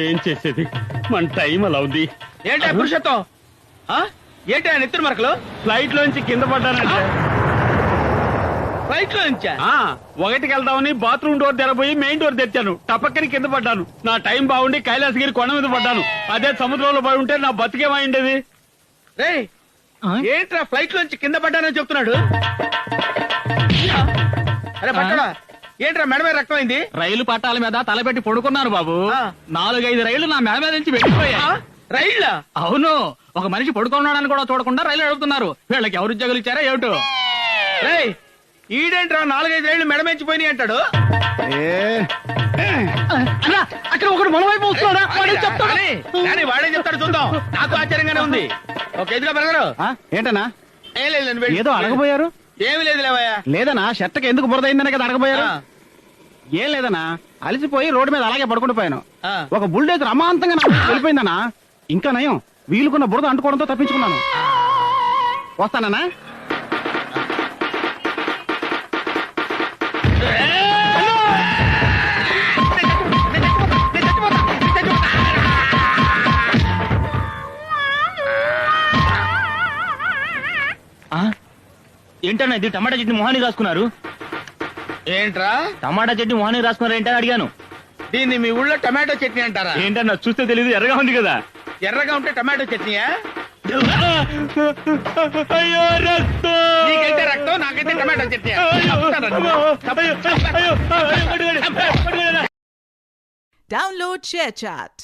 ఏం చేసేది, మన టైం అలా ఉంది. ఏంటి పురుషత్వం? ఏంటి ఆయన ఎత్తురు మరకలు? ఫ్లైట్ లోంచి కింద పడ్డానంటే. ఫ్లైట్ లో నుంచా? ఒకటికి వెళ్దామని బాత్రూమ్ డోర్ తెరబోయి మెయిన్ డోర్ తెచ్చాను, టపక్కని కింద పడ్డాను. నా టైం బాగుండి కైలాసగిరి కొండ మీద పడ్డాను. అదే సముద్రంలో పడి ఉంటే నా బతికేమైండేది. రే ఏంట్రా ఫ్లైట్ లోంచి కింద పడ్డానని చెప్తున్నాడు? అరే పట్టడా, ఏంట్రా మెడ మీద రక్తం అయింది? రైలు పట్టాల మీద తలపెట్టి పడుకున్నాను బాబు. 4-5 రైళ్లు నా మెడ మీద నుంచి వెళ్ళిపోయా. రైళ్ళ? అవును, ఒక మనిషి పడుకున్నాడని కూడా చూడకుండా రైలు నడుపుతున్నారు. వీళ్ళకి ఎవరు ఉద్యోగులు ఇచ్చారా ఏమిటో. రే ఈడేంట్రా 4-5 రైళ్లు మెడ మెచ్చిపోయినాయి అంటాడు? అక్కడ ఒకటి మన వైపు వస్తున్నాడా? వాడే చెప్తాడు, చూద్దాం. నాకు ఆశ్చర్యంగానే ఉంది. ఒక ఎదుగా బెరగరు. ఏంటన్నా ఏం లేదు, ఏదో అడగబోయారు? ఏమి లేదు లేవయ్యా. లేదనా, షర్ట్కి ఎందుకు బురదైందనే కదా అడగబోయారు. ఏం లేదనా, అలసిపోయి రోడ్డు మీద అలాగే పడుకుండిపోయాను. ఒక బుల్డేజర్ అమాంతంగా వెళ్ళిపోయిందనా. ఇంకా నయం, వీలుకున్న బురద అంటుకోవడంతో తప్పించుకున్నాను. వస్తానన్నా. ఏంటన్నా ఇది? టమాటా చట్నీ మొహానికి రాసుకున్నారు. ఏంట్రా టమాటా చట్నీ మొహానికి రాసుకున్నారు ఏంటని అడిగాను. దీన్ని మీ ఊళ్ళో టమాటో చట్నీ అంటారా? ఏంటన్నా చూస్తే తెలియదు, ఎర్రగా ఉంది కదా. ఎర్రగా ఉంటే టమాటో చట్నీయా? అయ్యో రక్తం! నీకైతే రక్తం, నాకైతే టమాటో చట్నీ. Download ShareChat.